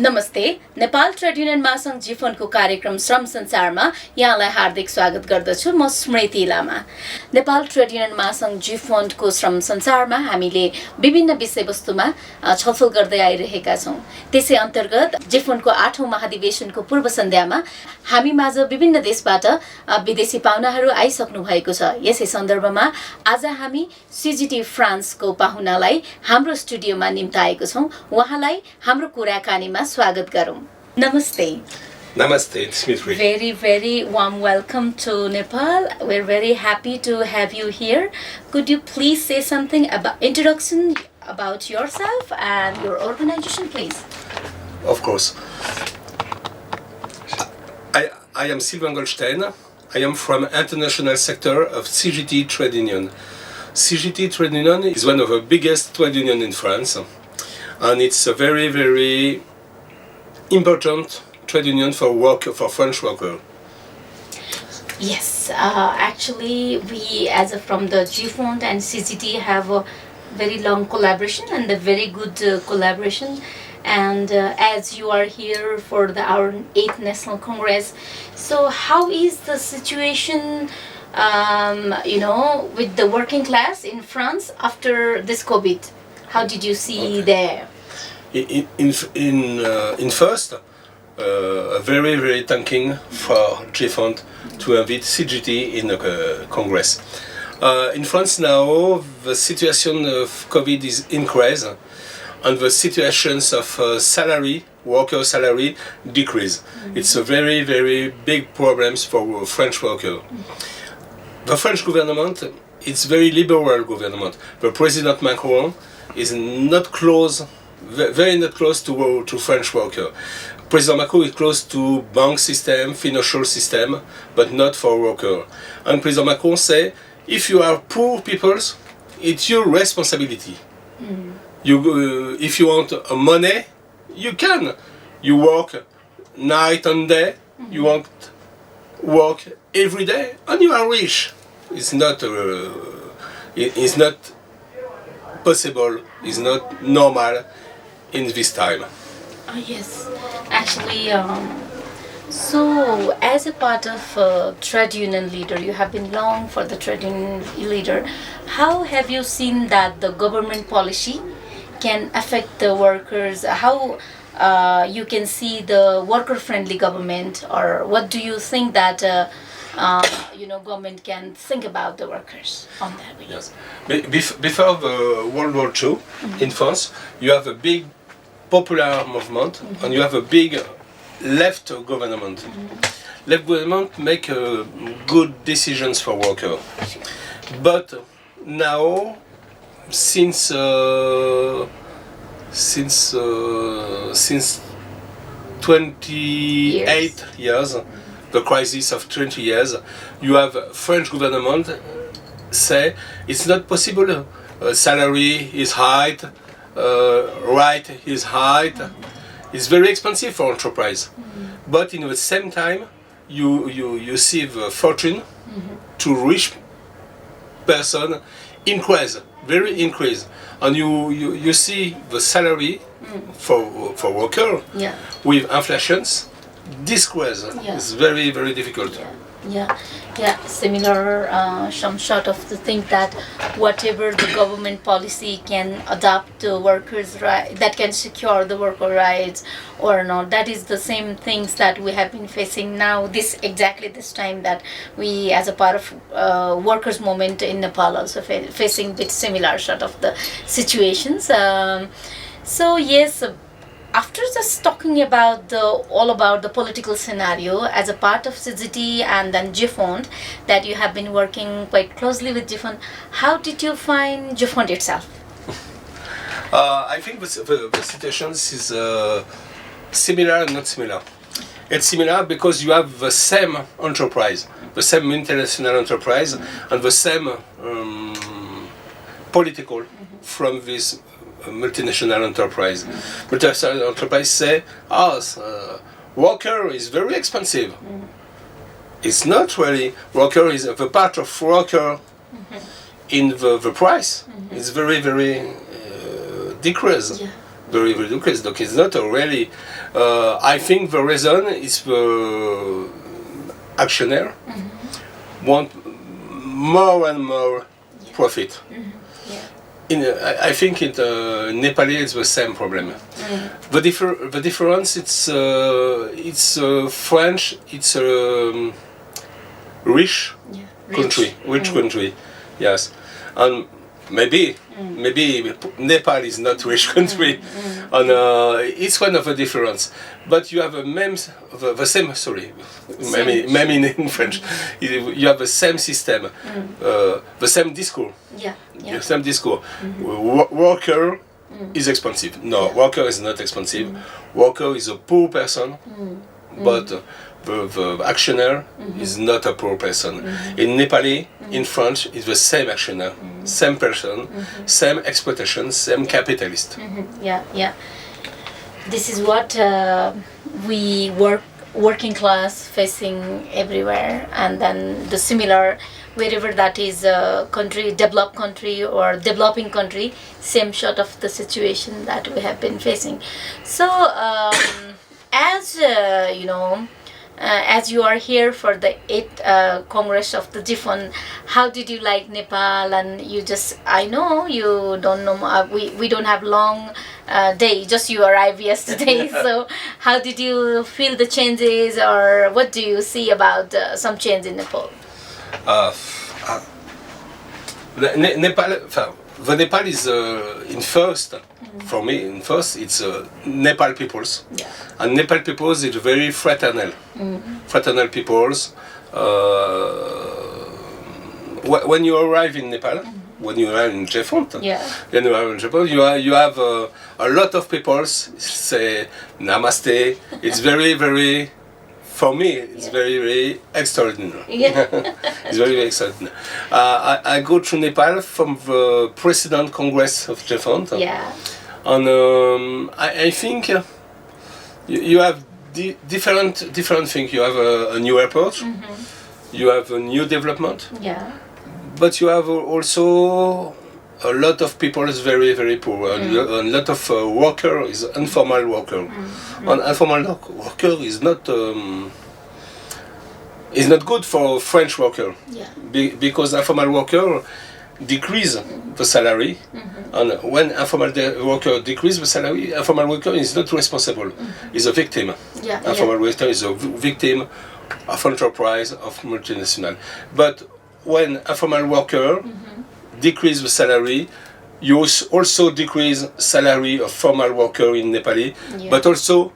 नमस्ते Nepal trade union महासंघ जिफोनको कार्यक्रम श्रम संसारमा यहाँलाई हार्दिक स्वागत गर्दछु म स्मृति लामा। नेपाल ट्रेड युनियन महासंघ जिफोनको श्रम संसारमा हामीले विभिन्न विषयवस्तुमा छलफल गर्दै आइरहेका छौं। त्यसै अन्तर्गत जिफोनको 8औं महाधिवेशनको पूर्व सन्ध्यामा हामी माझ विभिन्न देशबाट विदेशी पाहुनाहरू आइसक्नु भएको छ। यसै सन्दर्भमा आज हामी सीजीटी फ्रान्सको पाहुनालाई हाम्रो स्टुडियोमा निम्ताएको छौं। उहाँलाई हाम्रो कुराकानीमा स्वागत गरौं। Namaste. Namaste, it's Smith. Very warm welcome to Nepal. We're very happy to have you here. Could you please say something about introduction about yourself and your organization, please? Of course. I am Sylvain Goldstein. I am from international sector of CGT Trade Union. CGT Trade Union is one of the biggest trade union in France, and it's a very important trade union for French workers. Yes, actually we from the GFOND and CGT have a very long collaboration and a very good collaboration. And as you are here for our 8th National Congress, so how is the situation with the working class in France after this COVID? How did you see there? In first, very thanking for GFOND to invite CGT in the Congress. In France now, the situation of COVID is increased, and the situations of worker salary decrease. Mm-hmm. It's a very big problems for French workers. Mm-hmm. The French government, it's very liberal government. The President Macron is very not close to French worker. President Macron is close to bank system, financial system, but not for worker. And President Macron say, if you are poor peoples, it's your responsibility. Mm. If you want money, you can. You work night and day. Mm-hmm. You want work every day, and you are rich. It's not possible. It's not normal in this time. Yes, actually, so as a part of trade union leader, you have been long for the trade union leader. How have you seen that the government policy can affect the workers? How you can see the worker-friendly government, or what do you think that government can think about the workers on that way? Yes. Before the World War II, mm-hmm. in France, you have a big popular movement, mm-hmm. and you have a big left government. Mm-hmm. Left government make good decisions for workers. But now, since 28 years, the crisis of 20 years, you have French government say it's not possible. Salary is high, right is high. Mm-hmm. It's very expensive for enterprise. Mm-hmm. But in the same time, you see the fortune mm-hmm. to rich person increase, and you see the salary for worker with inflations decrease. It's very difficult. Yeah. Similar, some sort of the thing that whatever the government policy can adapt to workers' right, that can secure the worker rights or not. That is the same things that we have been facing now. Exactly this time that we, as a part of workers' movement in Nepal, also facing with similar sort of the situations. So yes. After just talking about all about the political scenario as a part of CGT and then GFOND, that you have been working quite closely with GFOND, how did you find GFOND itself? I think the situation is similar and not similar. It's similar because you have the same enterprise, the same international enterprise, and the same political mm-hmm. from this multinational enterprise. Mm-hmm. Multinational enterprise say, worker is very expensive. Mm-hmm. It's not really. Worker is the part of worker mm-hmm. in the price. Mm-hmm. It's very decreased. Yeah. very ridiculous. Donc it's not a really. I think the reason is the actionnaire want more and more profit. I think in Nepali it's the same problem. The difference it's French. It's a rich country, country, yes, and maybe Nepal is not rich country, and it's one of the difference. But you have the same. Sorry, maybe in French, you have the same system, the same discourse. The same discourse. Worker is expensive. No, worker is not expensive. Worker is a poor person, but the actionnaire is not a poor person. In Nepali, in France, it's the same actionnaire, same person, same exploitation, same capitalist. Yeah. This is what we working class facing everywhere, and then the similar wherever that is a country, developed country or developing country, same sort of the situation that we have been facing. So as you know, as you are here for the 8th Congress of the Jifon, how did you like Nepal? And you just, I know you don't know, we don't have long day, just you arrived yesterday. So how did you feel the changes, or what do you see about some change in Nepal? The Nepal is in first, for me, in first, it's Nepal peoples. And Nepal peoples is very fraternal. Fraternal peoples. When you arrive in Nepal, when you are in Jeffont, you have a lot of people say Namaste. It's very, very, for me, it's very, very extraordinary. It's very, very extraordinary. I go to Nepal from the President Congress of Jeffont. And I think you have different things. You have a new airport, you have a new development, but you have also a lot of people is very, very poor. A lot of worker is informal worker. And informal worker is not good for French worker. Because informal worker decrease the salary, and when informal worker decrease the salary, informal worker is not responsible. Is a victim. Informal worker is a victim of enterprise of multinational. But when informal worker decrease the salary, you also decrease salary of formal worker in Nepali, but also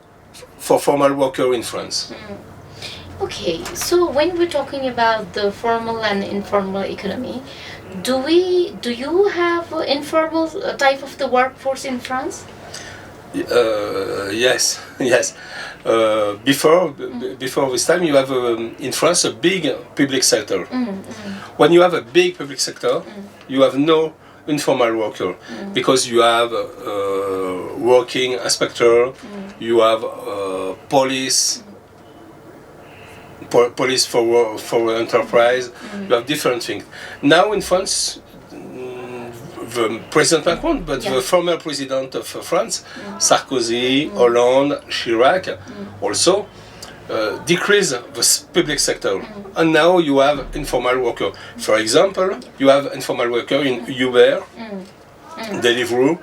for formal worker in France. Okay, so when we're talking about the formal and informal economy, do you have informal type of the workforce in France? Yes. Before this time, you have in France a big public sector. When you have a big public sector, you have no informal worker, because you have working inspector, you have police for enterprise, you have different things. Now in France, the President Macron, but the former President of France, Sarkozy, Hollande, Chirac, also decrease the public sector. And now you have informal worker. For example, you have informal worker in Uber, Deliveroo.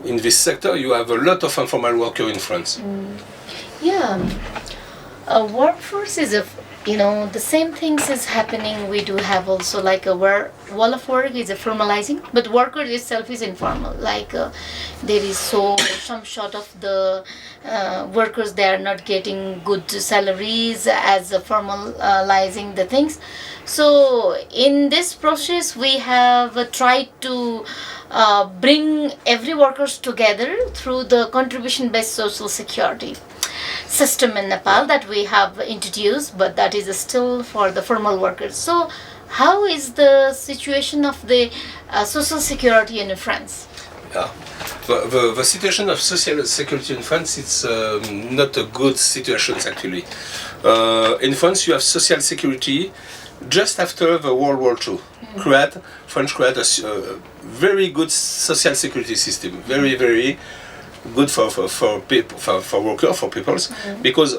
In this sector, you have a lot of informal worker in France. Workforce is the same things is happening. We do have also like a wall of work is a formalizing, but worker itself is informal. Like there is some sort of the workers, they are not getting good salaries as formalizing the things. So in this process, we have tried to bring every workers together through the contribution-based social security system in Nepal that we have introduced, but that is still for the formal workers. So how is the situation of the social security in France? The situation of social security in France, it's not a good situation actually. In France, you have social security just after the World War II. French created a very good social security system, very, very good for people, for workers, for peoples, because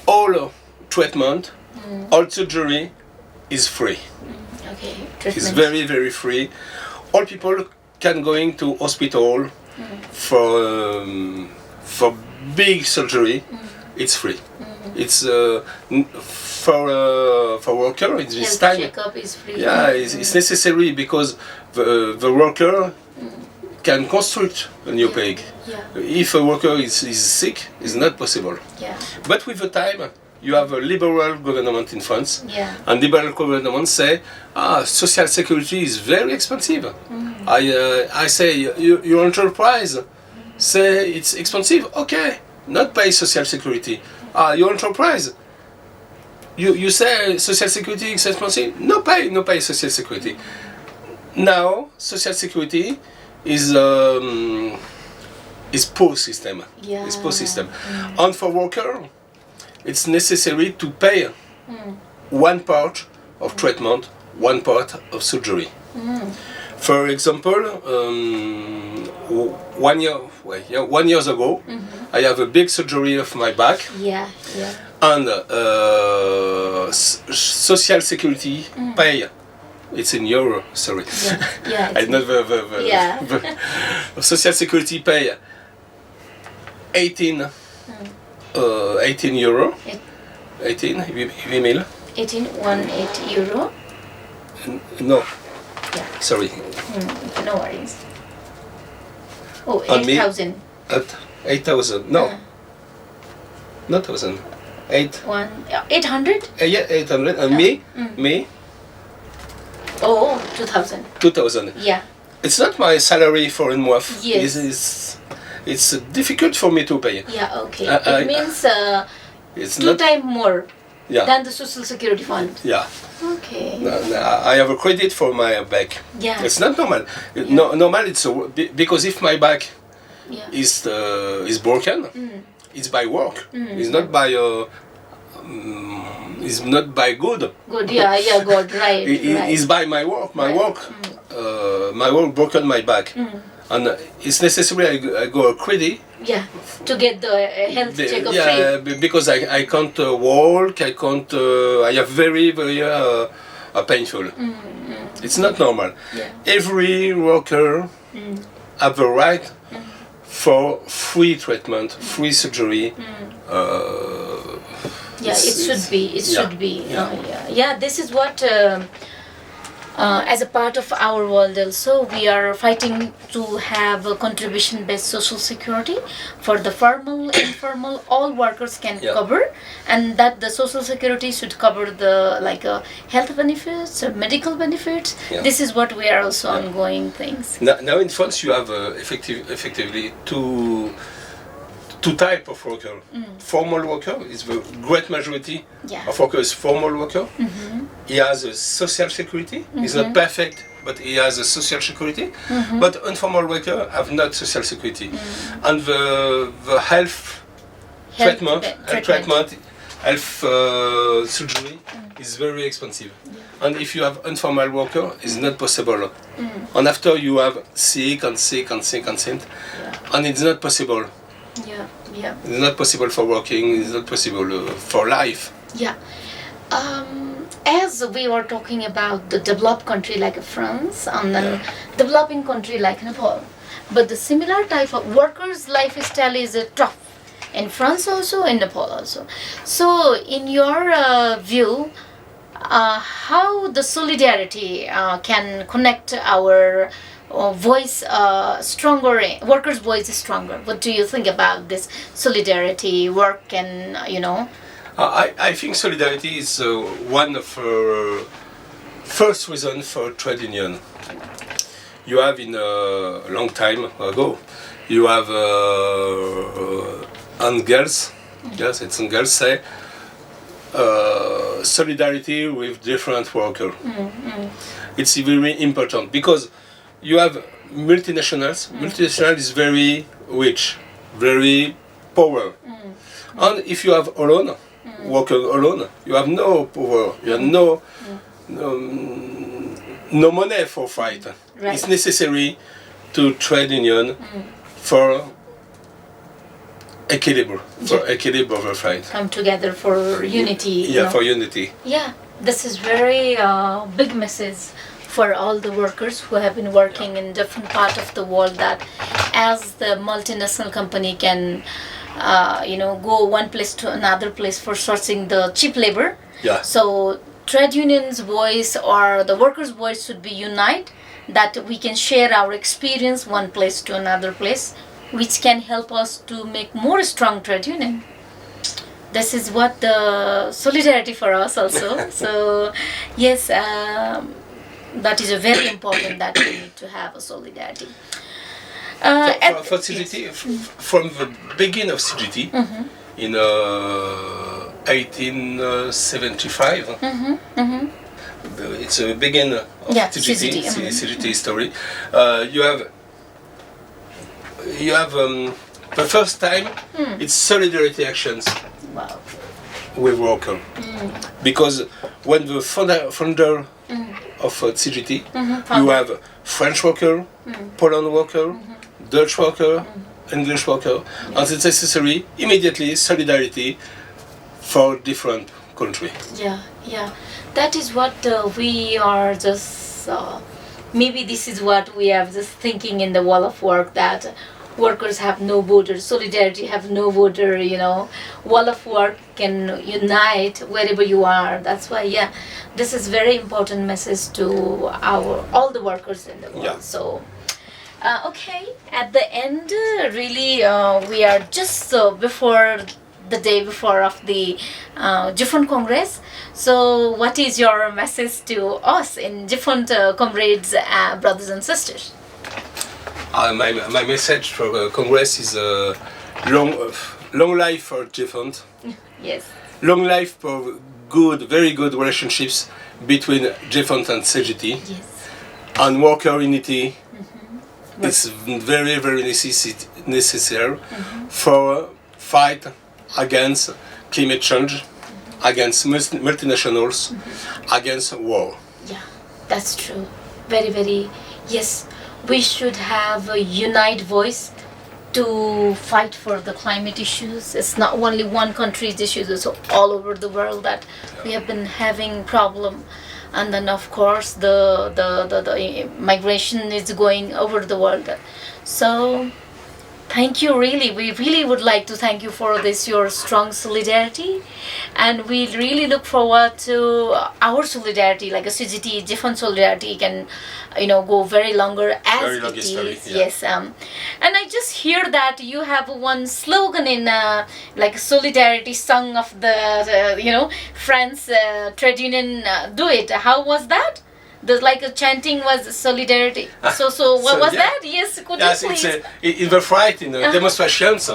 all treatment, all surgery is free. Okay. It's very, very free. All people can going to hospital for big surgery. It's free. It's for worker. It's this Health time. checkup is free. Yeah, it's necessary because the worker can construct a new peg. Yeah. If a worker is sick, it's not possible. Yeah. But with the time, you have a liberal government in France, Yeah. and liberal government say, social security is very expensive. I say, your enterprise say it's expensive. Okay, not pay social security. Your enterprise, you say social security is expensive. No pay social security. Now social security is poor system. Yeah. It's poor system, and for worker, it's necessary to pay one part of treatment, one part of surgery. For example, 1 year, 1 year ago, I have a big surgery of my back, Yeah. Yeah. and social security pay. It's in euro, sorry. Yeah. I not Yeah. social security pay 18 euro. 18 000. 18 euro. No, Yeah. sorry. No worries. Oh, On me? 8,000. At 8,000. No, not 1,000. 800? Yeah, 800. And me, Oh, 2,000. 2,000. Yeah. It's not my salary for a month. Yes. It's difficult for me to pay. Yeah. Okay. I- It means It's two not. times more Yeah. than the Social Security Fund. Yeah. Okay. I have a credit for my back. Yeah. It's not normal. No, normal. It's because if my back Yeah. is broken, it's by work. It's not by it's not by good. Good. Yeah. Yeah. Good. Right. Right. It's by my work. My Right. work. My work broken my back, and it's necessary I go a credit. Yeah. To get the health checkup free. Yeah, because I can't walk. I can't. I have very painful. It's not normal. Yeah. Every worker have the right for free treatment, free surgery. Yeah, it should be. It yeah. should be. Yeah. This is what, as a part of our world, also we are fighting to have a contribution-based social security for the formal, informal, all workers can cover, and that the social security should cover the health benefits or medical benefits. Yeah. This is what we are also ongoing things. Now in France you have effectively two type of worker. Formal worker is the great majority of workers. Formal worker, he has a social security. He's not perfect, but he has a social security. But informal worker have not social security, and the health treatment, health surgery is very expensive. And if you have informal worker, it's not possible. And after you have sick, and it's not possible. Yeah. It's not possible for working. It's not possible for life. Yeah. As we were talking about the developed country like France and then developing country like Nepal, but the similar type of workers' lifestyle is tough in France also, in Nepal also. So, in your view, how the solidarity can connect our voice stronger, workers' voice is stronger? What do you think about this solidarity work and I think solidarity is one of first reason for trade union. You have in a long time ago, you have Engels, yes, it's Engels say solidarity with different workers. It's very important because you have multinationals. Multinational is very rich, very power. And if you have alone, worker alone, you have no power. You have no money for fight. Right. It's necessary to trade union for equilibre, for equilibre of the fight. Come together for unity. Yeah, for unity. Yeah, this is very big message for all the workers who have been working in different part of the world, that as the multinational company can go one place to another place for sourcing the cheap labor. Yeah. So trade unions' voice or the workers' voice should be unite, that we can share our experience one place to another place, which can help us to make more strong trade union. This is what the solidarity for us also. So yes, that is a very important, that we need to have a solidarity. For CGT, from the beginning of CGT, in 1875, it's a beginning of CGT history. You have the first time it's solidarity actions. Wow. With worker, because when the founder of CGT, you have French worker, Poland worker, Dutch worker, English worker, and it's necessary immediately solidarity for different country. Yeah. That is what we are just. Maybe this is what we are just thinking in the wall of work, that workers have no border, solidarity have no border, wall of work can unite wherever you are. That's why, this is very important message to all the workers in the world. Yeah. So, okay, at the end, really, we are just before the day before of the different Congress. So, what is your message to us in different comrades, brothers and sisters? My message for Congress is long life for different. Yes. Long life for very good relationships between different and CGT. Yes. And worker unity. It's very, very necessary for fight against climate change, against multinationals, against war. Yeah, that's true. Very, very, yes. We should have a united voice to fight for the climate issues. It's not only one country's issues, it's all over the world that we have been having problem. And then of course the migration is going over the world. So thank you, really. We really would like to thank you for this, your strong solidarity. And we really look forward to our solidarity, like a CGT, different solidarity can, go very longer as very long it history, is. yeah. Yes. And I just hear that you have one slogan in like solidarity song of the France trade union. Do it. How was that? The chanting was solidarity. So what was that? Yes, could you please? In the fight, in the demonstrations,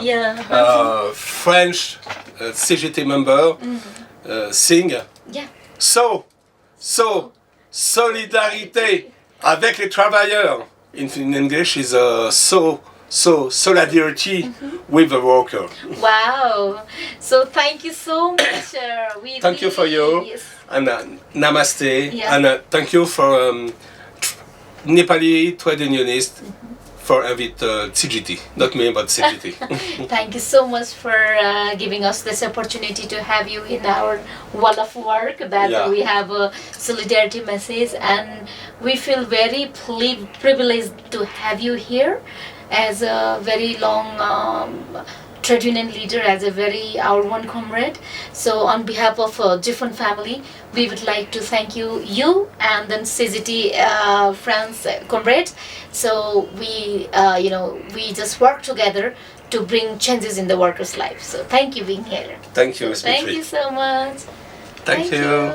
French CGT member sing. Yeah. So, solidarité avec les travailleurs. In English is solidarity with the worker. Wow. So thank you so much. Thank you for you. Yes. And namaste. Yeah. And thank you for Nepali trade unionist for invite CGT. Not me, but CGT. Thank you so much for giving us this opportunity to have you in our wall of work, that we have a solidarity message, and we feel very privileged to have you here as a very long trade union leader, as our one comrade. So on behalf of a different family, we would like to thank you and then CGT France comrades. So we we just work together to bring changes in the workers' life. So thank you being here. Thank you, Thank you so much. Thank you.